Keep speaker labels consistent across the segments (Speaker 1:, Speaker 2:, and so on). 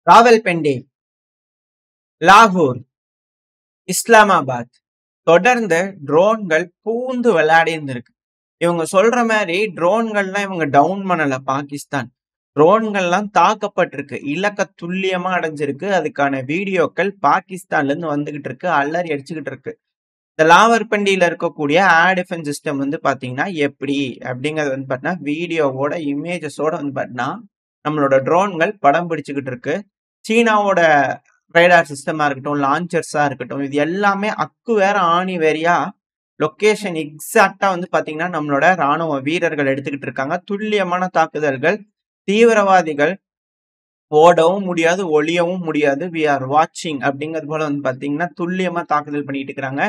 Speaker 1: ராவல்பிண்டி, லாகூர், இஸ்லாமாபாத் தொடர்ந்து ட்ரோன்கள் பூந்து விளையாடி இருந்திருக்கு. இவங்க சொல்ற மாதிரி ட்ரோன்கள்லாம் இவங்க டவுன் பண்ணல பாகிஸ்தான். ட்ரோன்கள்லாம் தாக்கப்பட்டிருக்கு. இலக்க துல்லியமா அடைஞ்சிருக்கு. அதுக்கான வீடியோக்கள் பாகிஸ்தான்ல இருந்து வந்துகிட்டு இருக்கு. அலறி அடிச்சுக்கிட்டு இருக்கு. இந்த லாவர்பண்டியில இருக்கக்கூடிய ஏர் டிஃபென்ஸ் சிஸ்டம் வந்து பாத்தீங்கன்னா எப்படி அப்படிங்கிறது வந்து பாத்தீங்கன்னா வீடியோவோட இமேஜஸோட வந்து பாத்தீங்கன்னா நம்மளோட ட்ரோன்கள் படம் பிடிச்சுக்கிட்டு இருக்கு. சீனாவோட ரேடார் சிஸ்டமா இருக்கட்டும், லான்ச்சர்ஸா இருக்கட்டும், இது எல்லாமே அக்கு வேற ஆணி வேறையா லொகேஷன் எக்ஸாக்டா வந்து பாத்தீங்கன்னா நம்மளோட ராணுவ வீரர்கள் எடுத்துக்கிட்டு இருக்காங்க. துல்லியமான தாக்குதல்கள். தீவிரவாதிகள் ஓடவும் முடியாது, ஒளியவும் முடியாது. வி ஆர் வாட்சிங் அப்படிங்கிறது போல வந்து பாத்தீங்கன்னா துல்லியமா தாக்குதல் பண்ணிட்டு இருக்காங்க.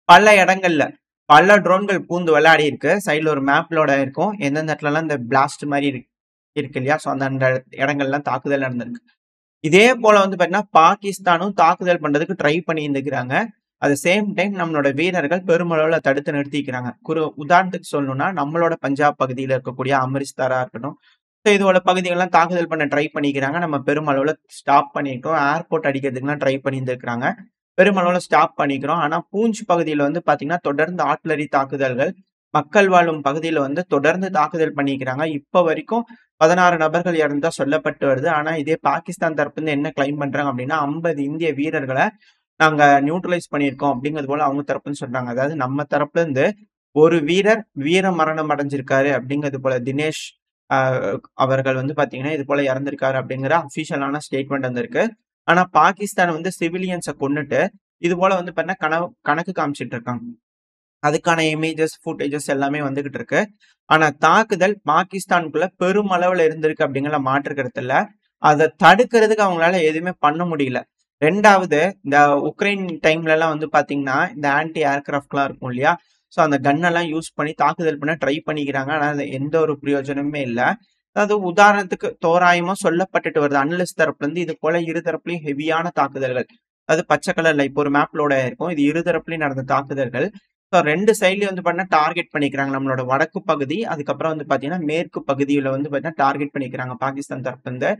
Speaker 1: பல இடங்கள்ல பல ட்ரோன்கள் பூந்து விளையாடி இருக்கு. சைடுல ஒரு மேப்லோட இருக்கும். எந்தெந்த இடத்துலலாம் இந்த பிளாஸ்ட் மாதிரி இருக்கு இல்லையா? ஸோ அந்த இடங்கள்லாம் தாக்குதல் நடந்திருக்கு. இதே போல வந்து பாத்தீங்கன்னா பாகிஸ்தானும் தாக்குதல் பண்றதுக்கு ட்ரை பண்ணி இருந்துக்கிறாங்க. அட் த சேம் டைம் நம்மளோட வீரர்கள் பெருமளவுல தடுத்து நிறுத்திக்கிறாங்க. உதாரணத்துக்கு சொல்லணும்னா நம்மளோட பஞ்சாப் பகுதியில இருக்கக்கூடிய அமிர்தசரா இருக்கட்டும். ஸோ இதோட பகுதிகள்லாம் தாக்குதல் பண்ண ட்ரை பண்ணிக்கிறாங்க. நம்ம பெருமளவுல ஸ்டாப் பண்ணிட்டோம். ஏர்போர்ட் அடிக்கிறதுக்குலாம் ட்ரை பண்ணியிருந்திருக்கிறாங்க. பெருமளவுல ஸ்டாப் பண்ணிக்கிறோம். ஆனா பூஞ்ச் பகுதியில வந்து பாத்தீங்கன்னா தொடர்ந்து ஆர்ட்லரி தாக்குதல்கள், மக்கள் வாழும் பகுதியில வந்து தொடர்ந்து தாக்குதல் பண்ணிக்கிறாங்க. இப்ப வரைக்கும் 16 நபர்கள் இறந்ததா சொல்லப்பட்டு வருது. ஆனா இதே பாகிஸ்தான் தரப்புல இருந்து என்ன கிளைம் பண்றாங்க அப்படின்னா 50 இந்திய வீரர்கள நாங்க நியூட்ரலைஸ் பண்ணியிருக்கோம் அப்படிங்கிறது போல அவங்க தரப்புன்னு சொல்றாங்க. அதாவது நம்ம தரப்புல இருந்து ஒரு வீரர் வீர மரணம் அடைஞ்சிருக்காரு அப்படிங்கிறது போல தினேஷ் அவர்கள் வந்து பாத்தீங்கன்னா இது போல இறந்திருக்காரு அப்படிங்கிற அபிஷியலான ஸ்டேட்மெண்ட் வந்திருக்கு. ஆனா பாகிஸ்தான் வந்து சிவிலியன்ஸை கொன்னுட்டு இது போல வந்து பாத்தீங்கன்னா கணக்கு காமிச்சிட்டு இருக்காங்க. அதுக்கான இமேஜஸ், ஃபுட்டேஜஸ் எல்லாமே வந்துகிட்டு இருக்கு. ஆனா தாக்குதல் பாகிஸ்தானுக்குள்ள பெருமளவுல இருந்திருக்கு அப்படிங்கிற மாற்று கருத்து இல்ல. அதை தடுக்கிறதுக்கு அவங்களால எதுவுமே பண்ண முடியல. 2வது இந்த உக்ரைன் டைம்ல எல்லாம் வந்து பாத்தீங்கன்னா இந்த ஆன்டி ஏர்கிராஃப்ட்லாம் இருக்கும் இல்லையா? ஸோ அந்த கன்னெல்லாம் யூஸ் பண்ணி தாக்குதல் பண்ண ட்ரை பண்ணிக்கிறாங்க. ஆனா அது எந்த ஒரு பிரயோஜனமுமே இல்ல. அதாவது உதாரணத்துக்கு தோராயமா சொல்லப்பட்டுட்டு வருது அனலிஸ்ட் தரப்புல இருந்து இது போல இரு தரப்புலையும் ஹெவியான தாக்குதல்கள். அது பச்சை கலர்ல இப்போ ஒரு மேப்லோட இருக்கும். இது இரு தரப்புலையும் நடந்த தாக்குதல்கள். ஸோ 2 சைட்லயும் வந்து பாத்தீங்கன்னா டார்கெட் பண்ணிக்கிறாங்க. நம்மளோட வடக்கு பகுதி, அதுக்கப்புறம் வந்து பாத்தீங்கன்னா மேற்கு பகுதியில வந்து பாத்தீங்கன்னா டார்கெட் பண்ணிக்கிறாங்க பாகிஸ்தான் தரப்புல இருந்து.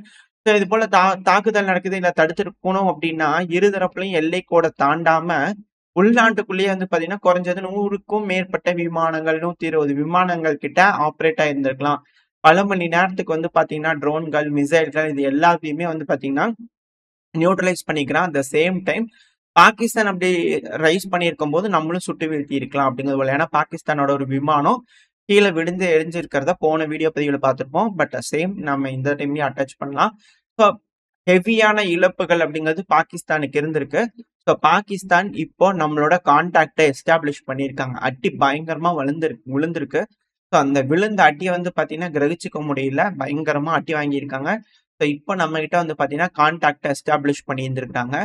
Speaker 1: ஸோ இது போல தாக்குதல் நடக்குது. இல்ல தடுத்திருக்கணும் அப்படின்னா இரு தரப்புலையும் எல்லைக்கோட தாண்டாம உள்நாட்டுக்குள்ளேயே வந்து பாத்தீங்கன்னா குறைஞ்சது 100க்கும் மேற்பட்ட விமானங்கள், 120 விமானங்கள் கிட்ட ஆப்ரேட் ஆயிருந்திருக்கலாம். பல மணி நேரத்துக்கு வந்து பாத்தீங்கன்னா ட்ரோன்கள், மிசைல்கள் இது எல்லாத்தையுமே வந்து பாத்தீங்கன்னா நியூட்ரலைஸ் பண்ணிக்கிறான். At the same time Pakistan அப்படி ரைஸ் பண்ணியிருக்கும் போது நம்மளும் சுட்டு வீழ்த்தி இருக்கலாம் அப்படிங்கிறது போல. ஏன்னா பாகிஸ்தானோட ஒரு விமானம் கீழே விழுந்து எரிஞ்சிருக்கிறத போன வீடியோ பதிவுல பார்த்திருப்போம். பட் சேம் நம்ம இந்த டைம்லயும் அட்டாச் பண்ணலாம். ஸோ ஹெவியான இழப்புகள் அப்படிங்கிறது பாகிஸ்தானுக்கு இருந்திருக்கு. ஸோ பாகிஸ்தான் இப்போ நம்மளோட கான்டாக்டை எஸ்டாப்ளிஷ் பண்ணியிருக்காங்க. அடி பயங்கரமா விழுந்திருக்கு. ஸோ அந்த விழுந்த அடியை வந்து பாத்தீங்கன்னா கிரகிச்சுக்க முடியல. பயங்கரமா அடி வாங்கியிருக்காங்க. ஸோ இப்போ நம்ம கிட்ட வந்து பாத்தீங்கன்னா கான்டாக்டை எஸ்டாப்ளிஷ் பண்ணி இருந்திருக்காங்க.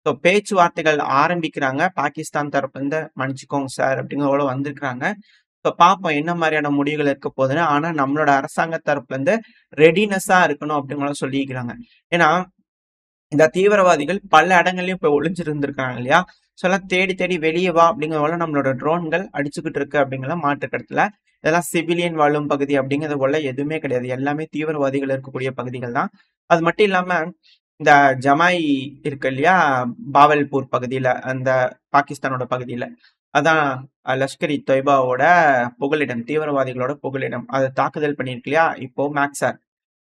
Speaker 1: ஸோ பேச்சுவார்த்தைகள் ஆரம்பிக்கிறாங்க. பாகிஸ்தான் தரப்புல இருந்து மன்னிச்சுக்கோங்க சார் அப்படிங்கிறதோட வந்திருக்கிறாங்க. ஸோ பார்ப்போம் என்ன மாதிரியான முடிவுகள் இருக்க போகுதுன்னு. ஆனா நம்மளோட அரசாங்க தரப்புல இருந்து ரெடினஸா இருக்கணும் அப்படிங்கிறத சொல்லிக்கிறாங்க. ஏன்னா இந்த தீவிரவாதிகள் பல இடங்கள்லயும் இப்ப ஒளிஞ்சிருந்திருக்காங்க இல்லையா? ஸோ எல்லாம் தேடி தேடி வெளியே வா அப்படிங்கிறத நம்மளோட ட்ரோன்கள் அடிச்சுக்கிட்டு இருக்கு அப்படிங்கிற மாற்று கருத்துல. இதெல்லாம் சிவிலியன் வாழும் பகுதி அப்படிங்கிறது போல எதுவுமே கிடையாது. எல்லாமே தீவிரவாதிகள் இருக்கக்கூடிய பகுதிகள் தான். அது மட்டும் இல்லாம இந்த ஜமாய் இருக்கு இல்லையா? பாவல்பூர் பகுதியில அந்த பாகிஸ்தானோட பகுதியில அதான் லஷ்கர் இ தொய்பாவோட புகலிடம், தீவிரவாதிகளோட புகலிடம். அதை தாக்குதல் பண்ணியிருக்கு இல்லையா? இப்போ மேக்ஸார்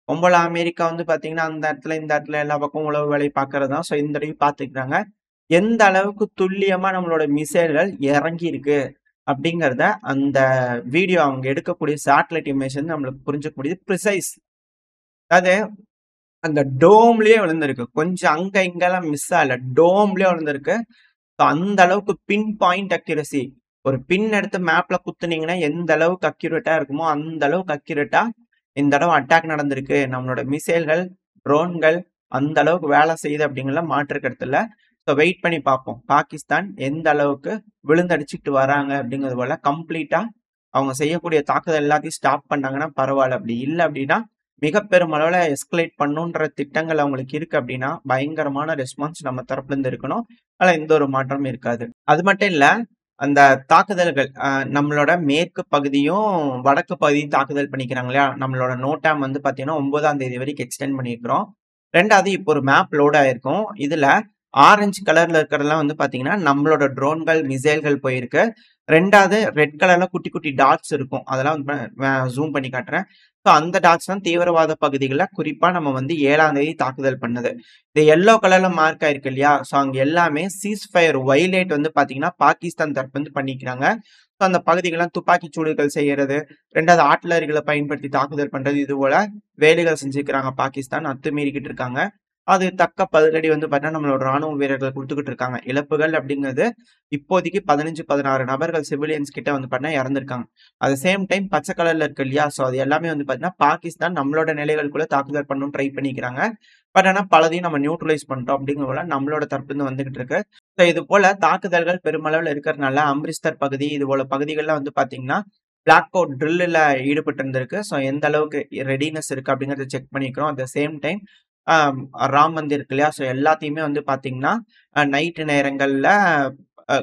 Speaker 1: பொம்பளை அமெரிக்கா வந்து பாத்தீங்கன்னா அந்த இடத்துல இந்த இடத்துல எல்லா பக்கமும் உளவு வேலை பார்க்கறது தான். ஸோ இந்த தடவை பார்த்துக்கிறாங்க. எந்த அளவுக்கு துல்லியமா நம்மளோட மிசைல்கள் இறங்கி இருக்கு அப்படிங்கிறத அந்த வீடியோ அவங்க எடுக்கக்கூடிய சேட்டலைட் இமேஜ் வந்து நம்மளுக்கு புரிஞ்சுக்க முடியுது. ப்ரிசைஸ் அதாவது அந்த டோம்லயே விழுந்திருக்கு. கொஞ்சம் அங்க இங்கெல்லாம் மிஸ் ஆகல. டோம்லயே விழுந்திருக்கு. அந்த அளவுக்கு பின் பாயிண்ட் அக்யூரசி. ஒரு பின் எடுத்து மேப்ல குத்துனீங்கன்னா எந்த அளவுக்கு அக்யூரேட்டா இருக்குமோ அந்த அளவுக்கு அக்யூரேட்டா இந்த தடவை அட்டாக் நடந்திருக்கு. நம்மளோட மிசைல்கள், ட்ரோன்கள் அந்த அளவுக்கு வேலை செய்யுது அப்படிங்கிற மாற்று கருத்து இல்ல. ஸோ வெயிட் பண்ணி பார்ப்போம். பாகிஸ்தான் எந்த அளவுக்கு விழுந்தடிச்சுட்டு வராங்க அப்படிங்கிறது போல கம்ப்ளீட்டா அவங்க செய்யக்கூடிய தாக்குதல் எல்லாத்தையும் ஸ்டாப் பண்ணாங்கன்னா பரவாயில்ல. அப்படி இல்லை அப்படின்னா மிக பெருமளவுல எஸ்கலேட் பண்ணுன்ற திட்டங்கள் அவங்களுக்கு இருக்கு அப்படின்னா பயங்கரமான ரெஸ்பான்ஸ் நம்ம தரப்புல இருந்து இருக்கணும். அதுல எந்த ஒரு மாற்றமும் இருக்காது. அது மட்டும் இல்ல அந்த தாக்குதல்கள் நம்மளோட மேற்கு பகுதியும் வடக்கு பகுதியும் தாக்குதல் பண்ணிக்கிறாங்க இல்லையா? நம்மளோட நோட்டாம் வந்து பாத்தீங்கன்னா 9ஆம் தேதி வரைக்கும் எக்ஸ்டெண்ட் பண்ணியிருக்கிறோம். 2வது இப்போ ஒரு மேப் லோட் ஆயிருக்கும். இதுல ஆரஞ்சு கலர்ல இருக்கிறதெல்லாம் வந்து பார்த்தீங்கன்னா, நம்மளோட ட்ரோன்கள், மிசைல்கள் போயிருக்கு. 2வது ரெட் கலர்ல குட்டி, குட்டி டாட்ஸ் இருக்கும். அதெல்லாம் வந்து ஜூம் பண்ணி காட்டுறேன். ஸோ அந்த டாட்ஸ் தான் தீவிரவாத பகுதிகள்ல குறிப்பா நம்ம வந்து 7ஆம் தேதி தாக்குதல் பண்ணது. இந்த எல்லோ கலர்ல மார்க் ஆயிருக்கு இல்லையா? ஸோ அங்க எல்லாமே சீஸ் ஃபயர் வயலேட் வந்து பார்த்தீங்கன்னா, பாகிஸ்தான் தரப்பு வந்து பண்ணிக்கிறாங்க. ஸோ அந்த பகுதிகள்லாம் துப்பாக்கிச் சூடுகள் செய்யறது, 2வது ஆர்ட்டிலரிகள பயன்படுத்தி தாக்குதல் பண்றது, இது போல வேலைகள் செஞ்சுக்கிறாங்க பாகிஸ்தான். அத்துமீறிக்கிட்டு இருக்காங்க. அது தக்க பதிலடி வந்து பார்த்தீங்கன்னா, நம்மளோட ராணுவ வீரர்கள் குடுத்துக்கிட்டு இருக்காங்க. இழப்புகள் அப்படிங்கிறது இப்போதைக்கு 15, 16 நபர்கள் சிவிலியன்ஸ் கிட்ட வந்து பார்த்தீங்கன்னா இறந்திருக்காங்க. அட் த சேம் டைம் பச்சை கலர்ல இருக்கு இல்லையா? ஸோ அது எல்லாமே வந்து பார்த்தீங்கன்னா, பாகிஸ்தான் நம்மளோட நிலைகளுக்குள்ள தாக்குதல் பண்ணணும்னு ட்ரை பண்ணிக்கிறாங்க. பட் ஆனா பலதையும் நம்ம நியூட்ரலைஸ் பண்ணிட்டோம் அப்படிங்கிறதுல நம்மளோட தரப்புலருந்து வந்துகிட்டு இருக்கு. ஸோ இது போல தாக்குதல்கள் பெருமளவுல இருக்கிறதுனால அம்ரிஸ்தர் பகுதி, இது போல பகுதிகள்ல வந்து பார்த்தீங்கன்னா, பிளாக் அவுட் ட்ரில்லுல ஈடுபட்டு இருந்திருக்கு. ஸோ எந்த அளவுக்கு ரெடினஸ் இருக்கு அப்படிங்கிறத செக் பண்ணிக்கிறோம். அட் த சேம் டைம் அ ராம் மந்திர் இருக்கு இல்லையா? ஸோ எல்லாத்தையுமே வந்து பார்த்தீங்கன்னா, நைட்டு நேரங்கள்ல அ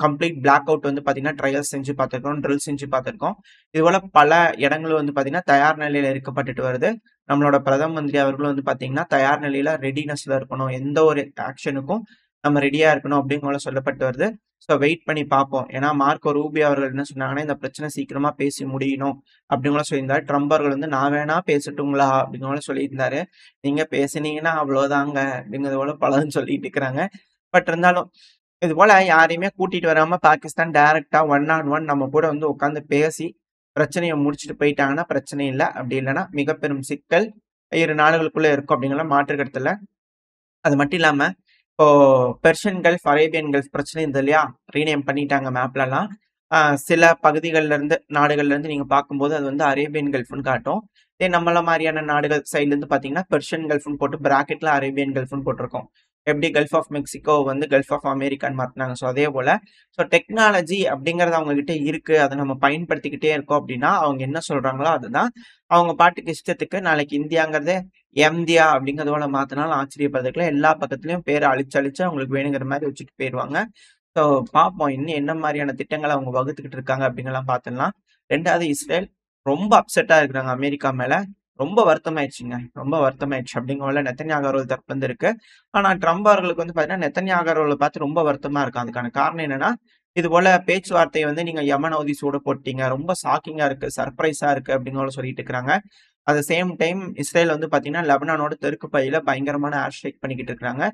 Speaker 1: கம்ப்ளீட் பிளாக் அவுட் வந்து பார்த்தீங்கன்னா, ட்ரையல்ஸ் செஞ்சு பார்த்துருக்கோம். ட்ரில் செஞ்சு பார்த்துருக்கோம். இதுபோல பல இடங்கள் வந்து பார்த்தீங்கன்னா, தயார் நிலையில இருக்கப்பட்டுட்டு வருது. நம்மளோட பிரதம மந்திரி அவர்களும் வந்து பார்த்தீங்கன்னா, தயார் நிலையில ரெடினஸ்ல இருக்கணும். எந்த ஒரு ஆக்ஷனுக்கும் நம்ம ரெடியா இருக்கணும் அப்படிங்கிற சொல்லப்பட்டு வருது. ஸோ வெயிட் பண்ணி பார்ப்போம். ஏன்னா மார்க்கோ ரூபியோ அவர்கள் என்ன சொன்னாங்கன்னா, இந்த பிரச்சனை சீக்கிரமா பேசி முடியணும் அப்படிங்கிற சொல்லியிருந்தாரு. ட்ரம்ப் அவர்கள் வந்து நான் வேணா பேசட்டுங்களா? அப்படிங்கிற சொல்லியிருந்தாரு. நீங்க பேசினீங்கன்னா அவ்வளோதாங்க அப்படிங்கிறது போல பலரும் சொல்லிட்டு இருக்கிறாங்க. பட் இருந்தாலும் இது போல யாரையுமே கூட்டிட்டு வராம பாகிஸ்தான் டைரக்ட்டா ஒன் ஆன் ஒன் நம்ம கூட வந்து உட்கார்ந்து பேசி பிரச்சனைய முடிச்சுட்டு போயிட்டாங்கன்னா பிரச்சனை இல்ல. அப்படி இல்லன்னா மிக பெரும் சிக்கல் இரு நாடுகளுக்குள்ள இருக்கும் அப்படிங்கிற மாற்று கருத்து இல்ல. அது மட்டும் இல்லாம இப்போ பெர்ஷியன் கல்ஃப், அரேபியன் கல்ஃப் பிரச்சனை இருந்தது இல்லையா? ரீநேம் பண்ணிட்டாங்க மேப்லலாம். அ சில பகுதிகள்ல இருந்து நாடுகள்ல இருந்து நீங்க பார்க்கும்போது அது வந்து அரேபியன் கல்ஃப்ன்னு காட்டும். இதே நம்மள மாரியான நாடுகள் சைட்ல இருந்து பார்த்தீங்கன்னா, பெர்ஷியன் கல்ஃப்ன்னு போட்டு பிராக்கெட்ல அரேபியன் கல்ஃப்ன்னு போட்டிருக்கும். எப்படி கல்ஃப் ஆஃப் மெக்சிகோ வந்து கல்ஃப் ஆஃப் அமெரிக்கான்னு மாத்துனாங்க. ஸோ அதே போல டெக்னாலஜி அப்படிங்கிறது அவங்க கிட்ட இருக்கு. அத நம்ம பயன்படுத்திக்கிட்டே இருக்கோம் அப்படின்னா, அவங்க என்ன சொல்றாங்களோ அதுதான். அவங்க பாட்டுக்கு இஷ்டத்துக்கு நாளைக்கு இந்தியாங்கிறதே எம்தியா அப்படிங்கிறத போல மாத்துனாலும் ஆச்சரியப்படுறதுக்குள்ள எல்லா பக்கத்துலயும் பேர அழிச்சு, அழிச்சு அவங்களுக்கு வேணுங்கிற மாரி வச்சுட்டு போயிருவாங்க. ஸோ பார்ப்போம். இன்னும் என்ன மாரியான திட்டங்கள அவங்க வகுத்துக்கிட்டு இருக்காங்க அப்படிங்கலாம் பார்த்துடலாம். 2வது இஸ்ரேல் ரொம்ப அப்செட்டா இருக்கிறாங்க அமெரிக்கா மேல. ரொம்ப வருத்தமாயிடுச்சுங்க. ரொம்ப வருத்தமாயிடுச்சு அப்படிங்கிறதுல நெத்தன்யாகு அவர்கள் தரப்பு வந்து இருக்கு. ஆனா ட்ரம்ப் அவர்களுக்கு வந்து பார்த்தீங்கன்னா, நெத்தன்யாகு அவர்கள பார்த்து ரொம்ப வருத்தமா இருக்காம். அதுக்கான காரணம் என்னன்னா, இது போல பேச்சுவார்த்தைய வந்து நீங்க யமன் ஹவுதி சூட போட்டீங்க. ரொம்ப ஷாக்கிங்கா இருக்கு. சர்ப்ரைஸா இருக்கு அப்படிங்கிற சொல்லிட்டு இருக்கிறாங்க. At the same time Israel வந்து பார்த்தீங்கன்னா, லெபனானோட தெற்கு பகுதியில பயங்கரமான ஏர் ஸ்ட்ரைக் பண்ணிக்கிட்டு இருக்காங்க.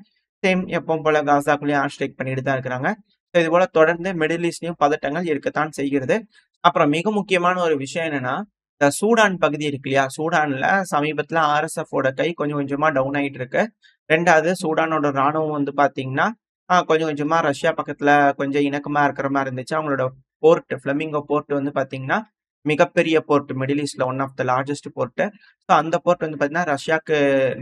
Speaker 1: சேம் எப்பவும் போல காசாக்குள்ளேயும் ஏர் ஸ்ட்ரைக் பண்ணிட்டு தான் இருக்கிறாங்க. ஸோ இது போல தொடர்ந்து மிடில் ஈஸ்ட்லயும் பதட்டங்கள் இருக்கத்தான் செய்கிறது. அப்புறம் மிக முக்கியமான ஒரு விஷயம் என்னன்னா, இந்த சூடான் பகுதி இருக்கு இல்லையா? சூடான்ல சமீபத்தில RSF ஓட கை கொஞ்சம் கொஞ்சமா டவுன் ஆயிட்டு இருக்கு. 2வது சூடானோட ராணுவம் வந்து பார்த்தீங்கன்னா, கொஞ்சம் கொஞ்சமா ரஷ்யா பக்கத்துல கொஞ்சம் இணக்கமா இருக்கிற மாரி இருந்துச்சு. அவங்களோட போர்ட் ஃப்ளெமிங்கோ போர்ட் வந்து பார்த்தீங்கன்னா, மிகப்பெரிய போர்ட் மிடில் ஈஸ்ட்ல one of the largest port. So அந்த போர்ட் வந்து பார்த்தீங்கன்னா, ரஷ்யாக்கு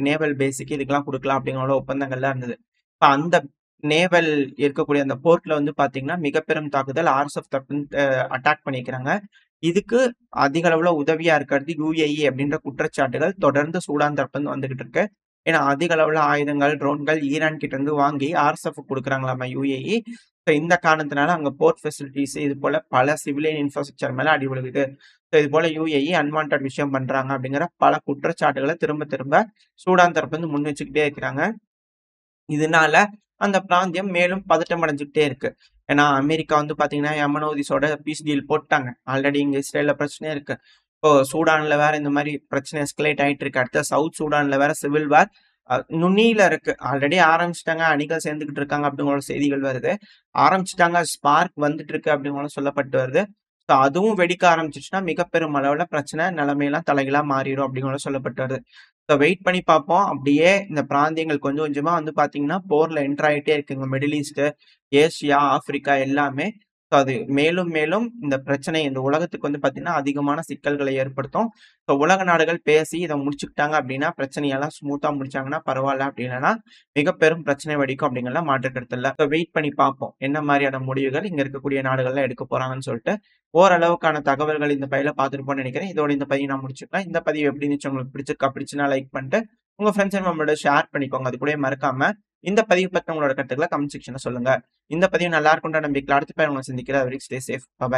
Speaker 1: நேவல் பேஸ்க்கு இதுக்கெல்லாம் குடுக்கலாம் அப்படிங்கிற ஒப்பந்தங்கள்லாம் இருந்தது. இப்ப அந்த நேவல் இருக்கக்கூடிய அந்த போர்ட்ல வந்து பார்த்தீங்கன்னா, மிக பெரும் தாக்குதல் RSF தரப்புல அட்டாக் பண்ணியிருக்கிறாங்க. இதுக்கு அதிக அளவுல உதவியா இருக்கிறது UAE அப்படின்ற குற்றச்சாட்டுகள் தொடர்ந்து சூடான் தரப்புலருந்து வந்துகிட்டு இருக்கு. ஏன்னா அதிக அளவுல ஆயுதங்கள், ட்ரோன்கள் ஈரான் கிட்ட இருந்து வாங்கி RSFக்கு குடுக்குறாங்களாமா UAE. ஸோ இந்த காரணத்தினால அங்க போர்ட் ஃபெசிலிட்டீஸ் இது போல பல சிவிலியன் இன்ஃப்ராஸ்ட்ரக்சர் மேல அடி விழுகுது. ஸோ இது போல UAE அன்வான்டட் விஷயம் பண்றாங்க அப்படிங்கிற பல குற்றச்சாட்டுகள திரும்ப திரும்ப சூடான் தரப்பு வந்து முன் வச்சுக்கிட்டே இருக்கிறாங்க. இதனால அந்த பிராந்தியம் மேலும் பதட்டம் அடைஞ்சுக்கிட்டே இருக்கு. ஏன்னா அமெரிக்கா வந்து பார்த்தீங்கன்னா, யமன் ஹூதிஸோட பீஸ் டீல் போட்டாங்க. ஆல்ரெடி இங்க இஸ்ரேல்ல பிரச்சனை இருக்கு. இப்போ சூடான்ல வேற இந்த மாரி பிரச்சனை எஸ்கலேட் ஆயிட்டு இருக்கு. அடுத்து சவுத் சூடான்ல வேற சிவில் வார் நுனியில இருக்கு. ஆல்ரெடி ஆரம்பிச்சுட்டாங்க. அணிகள் சேர்ந்துகிட்டு இருக்காங்க அப்படிங்கிற செய்திகள் வருது. ஆரம்பிச்சுட்டாங்க. ஸ்பார்க் வந்துட்டு இருக்கு அப்படிங்கிற சொல்லப்பட்டு வருது. ஸோ அதுவும் வெடிக்க ஆரம்பிச்சுச்சுன்னா, மிக பெரும் அளவுல பிரச்சனை நிலைமையெல்லாம் தலைகீழா மாறிரும் அப்படிங்கிற சொல்லப்பட்டு வருது. ஸோ வெயிட் பண்ணி பார்ப்போம். அப்படியே இந்த பிராந்தியங்கள் கொஞ்சம் கொஞ்சமா வந்து பார்த்தீங்கன்னா, போர்ல என்டர் ஆயிட்டே இருக்குங்க. மிடில் ஈஸ்ட், ஏசியா, ஆப்பிரிக்கா எல்லாமே. ஸோ அது மேலும் மேலும் இந்த பிரச்சனை இந்த உலகத்துக்கு வந்து பார்த்தீங்கன்னா, அதிகமான சிக்கல்களை ஏற்படுத்தும். ஸோ உலக நாடுகள் பேசி இத முடிச்சுக்கிட்டாங்க அப்படின்னா, பிரச்சனையெல்லாம் ஸ்மூத்தா முடிச்சாங்கன்னா பரவால்ல. அப்படி இல்லன்னா, மிக பெரும் பிரச்சனை வெடிக்கும் அப்படிங்கிறதுல மாற்று கருத்து இல்ல. ஸோ வெயிட் பண்ணி பார்ப்போம். என்ன மாரியான முடிவுகள் இங்க இருக்கக்கூடிய நாடுகள்லாம் எடுக்க போறாங்கன்னு சொல்லிட்டு. ஓரளவுக்கான தகவல்கள் இந்த பதிவுல பார்த்திருப்போம்னு நினைக்கிறேன். இதோட இந்த பதிவு நான் முடிச்சுக்கலாம். இந்த பதிவு எப்படி இருந்துச்சு உங்களுக்கு பிடிச்சிருக்கா? பிடிச்சுனா லைக் பண்ணிட்டு, உங்க ஃப்ரெண்ட்ஸ் அண்ட் ஃபேமிலியோட ஷேர் பண்ணிக்கோங்க. அது கூடவே மறக்காம இந்த பதிவு பத்தின உங்களோட கருத்துக்கள கமெண்ட் செக்ஷன்ல சொல்லுங்க. இந்த பதிவு நல்லா இருக்கும்ன்ற நம்பிக்கையில அடுத்த பதிவுல உங்கள சந்திக்கிறேன். அது வரைக்கும் ஸ்டே சேஃப். பாய்.